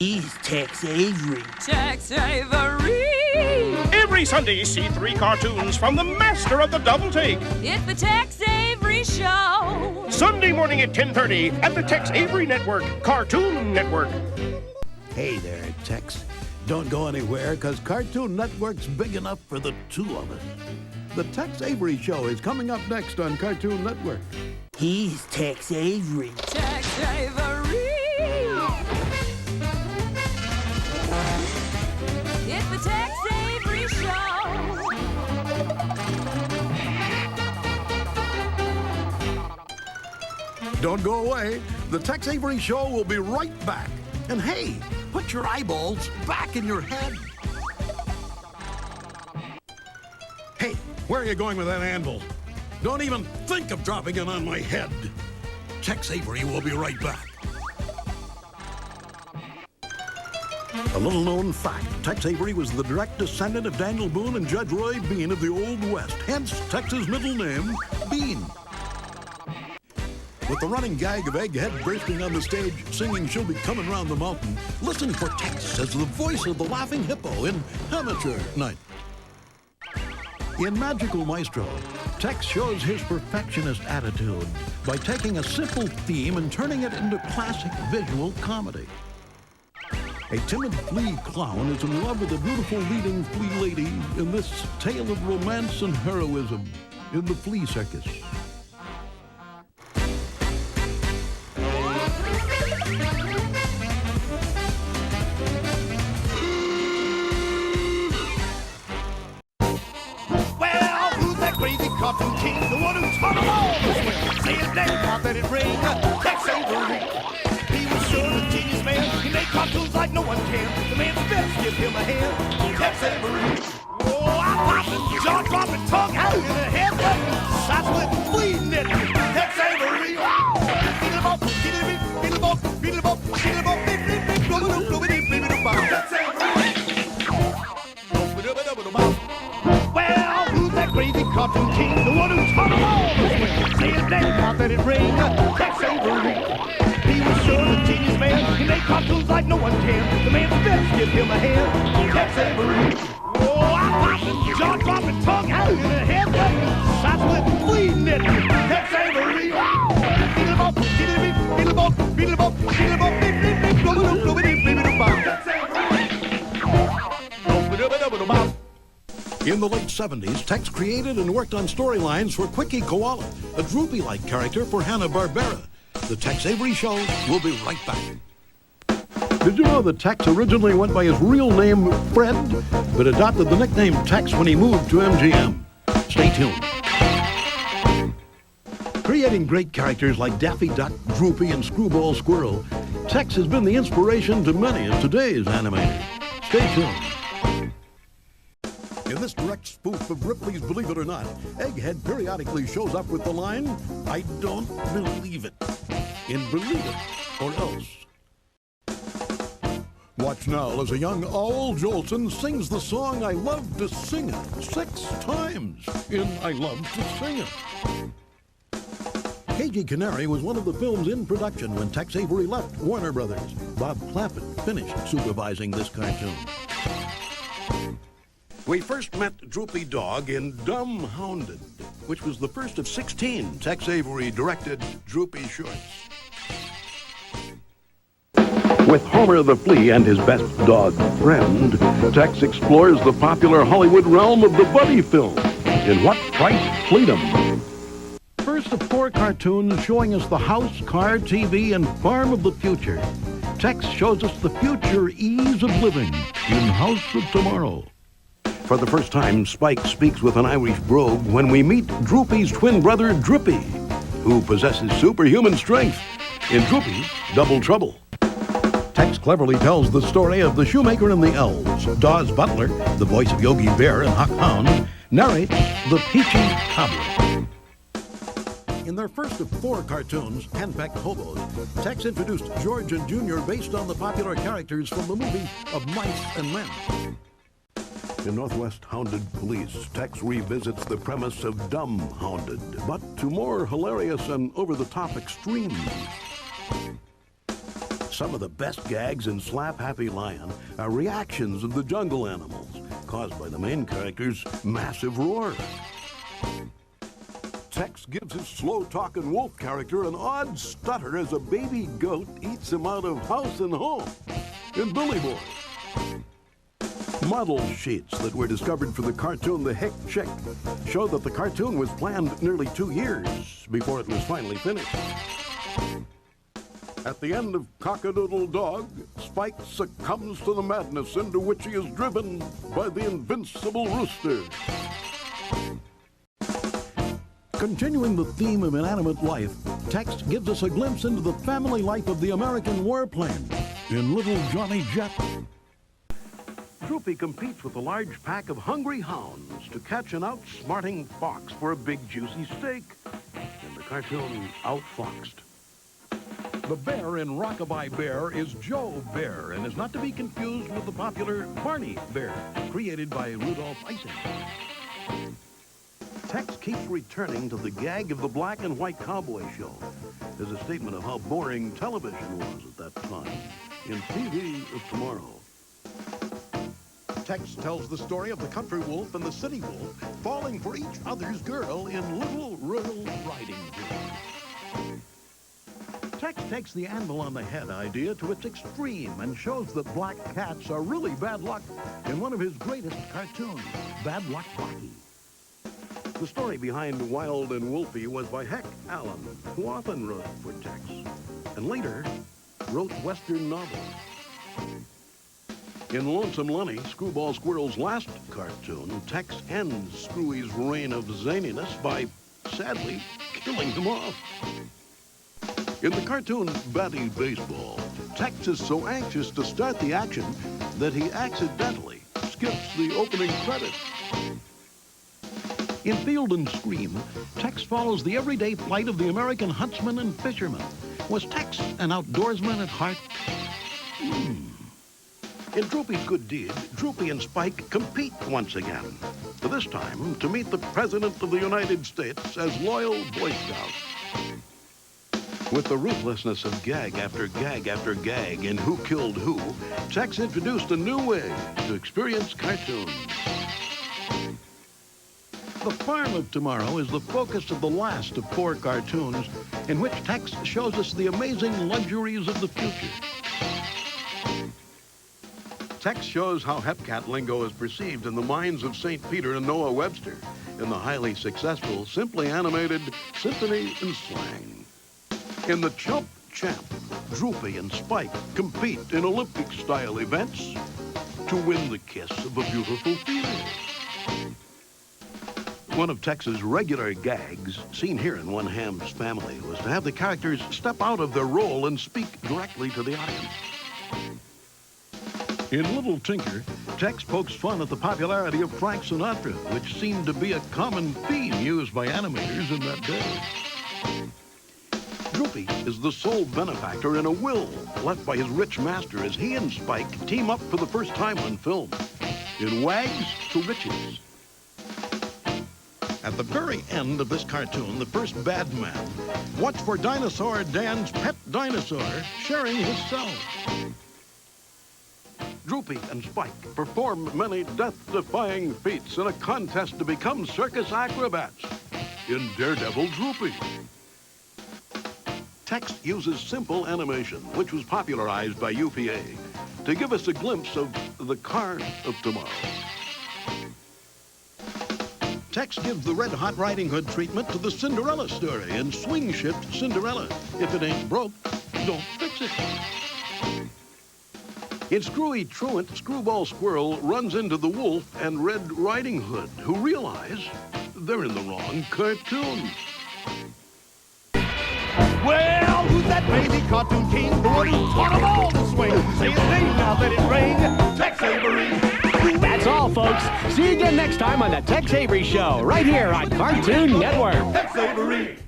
He's Tex Avery. Tex Avery! Every Sunday, see 3 cartoons from the master of the double take. It's the Tex Avery Show. Sunday morning at 10:30 at the Tex Avery Network, Cartoon Network. Hey there, Tex. Don't go anywhere, because Cartoon Network's big enough for the two of us. The Tex Avery Show is coming up next on Cartoon Network. He's Tex Avery. Tex Avery! It's the Tex Avery Show. Don't go away. The Tex Avery Show will be right back. And hey, put your eyeballs back in your head. Hey, where are you going with that anvil? Don't even think of dropping it on my head. Tex Avery will be right back. A little-known fact, Tex Avery was the direct descendant of Daniel Boone and Judge Roy Bean of the Old West, hence Tex's middle name, Bean. With the running gag of Egghead bursting on the stage, singing She'll Be Coming Round the Mountain, listen for Tex as the voice of the Laughing Hippo in Amateur Night. In Magical Maestro, Tex shows his perfectionist attitude by taking a simple theme and turning it into classic visual comedy. A timid flea clown is in love with a beautiful leading flea lady in this tale of romance and heroism in the flea circus. Cartoon king, the one who taught them all the swing. Say his name, not let it ring. Tex Avery. He was sure a genius man. He made cartoons like no one can. The man's best, give him a hand. Tex Avery. Oh, I'm popping, jaw dropping, tongue out in the head weapon. Shots with flea knitting. Tex Avery. Beat him up, beat him up, beat him up, beat him up, beat him up, beat him up, Tex Avery. Well, who's that crazy cartoon king? The one who taught them all the swing. Say his name, not let it ring. Tex Avery. He was sure a genius man. He made cartoons like no one can. The man's best, give him a hand. Tex Avery. Oh, I'm popping, jaw dropping, tongue out in the head weapon. Shots with flea knitting. Tex Avery. Beat him up, beat him up, beat him up, beat him up, beat him up, beat him up, Tex Avery. In the late 70s, Tex created and worked on storylines for Quickie Koala, a droopy-like character for Hanna-Barbera. The Tex Avery Show will be right back. Did you know that Tex originally went by his real name, Fred, but adopted the nickname Tex when he moved to MGM? Stay tuned. Creating great characters like Daffy Duck, Droopy, and Screwball Squirrel, Tex has been the inspiration to many of today's animators. Stay tuned. In this direct spoof of Ripley's Believe It or Not, Egghead periodically shows up with the line, I don't believe it, in Believe It or Else. Watch now as a young Owl Jolson sings the song I Love to Sing It 6 times in I Love to Sing It. Cagey Canary was one of the films in production when Tex Avery left Warner Brothers. Bob Clampett finished supervising this cartoon. We first met Droopy Dog in Dumb Hounded, which was the first of 16 Tex Avery directed Droopy shorts. With Homer the Flea and his best dog friend, Tex explores the popular Hollywood realm of the buddy film in What Price Freedom? First of 4 cartoons showing us the house, car, TV, and farm of the future, Tex shows us the future ease of living in House of Tomorrow. For the first time, Spike speaks with an Irish brogue when we meet Droopy's twin brother, Drippy, who possesses superhuman strength in Droopy's Double Trouble. Tex cleverly tells the story of the shoemaker and the elves. Dawes Butler, the voice of Yogi Bear and Huck Hound, narrates The Peachy Cobbler. In their first of 4 cartoons, Henpecked Hobos, Tex introduced George and Junior based on the popular characters from the movie Of Mice and Men. In Northwest Hounded Police, Tex revisits the premise of Dumb Hounded, but to more hilarious and over-the-top extremes. Some of the best gags in Slap Happy Lion are reactions of the jungle animals caused by the main character's massive roar. Tex gives his slow-talking wolf character an odd stutter as a baby goat eats him out of house and home in Billy Boy. Model sheets that were discovered for the cartoon The Hick Chick show that the cartoon was planned nearly 2 years before it was finally finished. At the end of Cock-a-Doodle Dog, Spike succumbs to the madness into which he is driven by the invincible rooster. Continuing the theme of inanimate life, Tex gives us a glimpse into the family life of the American warplane in Little Johnny Jet. Droopy competes with a large pack of hungry hounds to catch an outsmarting fox for a big juicy steak. In the cartoon, Outfoxed. The bear in Rockabye Bear is Joe Bear and is not to be confused with the popular Barney Bear, created by Rudolph Ising. Tex keeps returning to the gag of the black and white cowboy show as a statement of how boring television was at that time in TV of tomorrow. Tex tells the story of the country wolf and the city wolf falling for each other's girl in Little Rural Riding Hood. Tex takes the anvil on the head idea to its extreme and shows that black cats are really bad luck in one of his greatest cartoons, Bad Luck Blackie. The story behind Wild and Wolfie was by Heck Allen, who often wrote for Tex, and later wrote Western novels. In Lonesome Lunny, Screwball Squirrel's last cartoon, Tex ends Screwy's reign of zaniness by, sadly, killing him off. In the cartoon Batty Baseball, Tex is so anxious to start the action that he accidentally skips the opening credits. In Field and Scream, Tex follows the everyday plight of the American huntsman and fisherman. Was Tex an outdoorsman at heart? In Droopy's Good Deed, Droopy and Spike compete once again, this time to meet the President of the United States as loyal Boy Scouts. With the ruthlessness of gag after gag after gag in Who Killed Who, Tex introduced a new way to experience cartoons. The Farm of Tomorrow is the focus of the last of 4 cartoons in which Tex shows us the amazing luxuries of the future. Tex shows how Hepcat lingo is perceived in the minds of St. Peter and Noah Webster in the highly successful, simply animated Symphony and Slang. In the Chump Champ, Droopy and Spike compete in Olympic-style events to win the kiss of a beautiful female. One of Tex's regular gags, seen here in One Ham's Family, was to have the characters step out of their role and speak directly to the audience. In Little Tinker, Tex pokes fun at the popularity of Frank Sinatra, which seemed to be a common theme used by animators in that day. Droopy is the sole benefactor in a will left by his rich master as he and Spike team up for the first time on film in Wags to Riches. At the very end of this cartoon, the first bad man, watch for Dinosaur Dan's pet dinosaur sharing his cell. Droopy and Spike perform many death-defying feats in a contest to become circus acrobats in Daredevil Droopy. Tex uses simple animation, which was popularized by UPA, to give us a glimpse of the car of tomorrow. Tex gives the Red Hot Riding Hood treatment to the Cinderella story in Swing Shift Cinderella. If it ain't broke, don't fix it. In Screwy Truant, Screwball Squirrel runs into the Wolf and Red Riding Hood, who realize they're in the wrong cartoon. Well, who's that crazy cartoon king? The one who taught them all to swing. Say his name now, let it ring. Tex Avery. That's all, folks. See you again next time on the Tex Avery Show, right here on Cartoon Network. Tex Avery.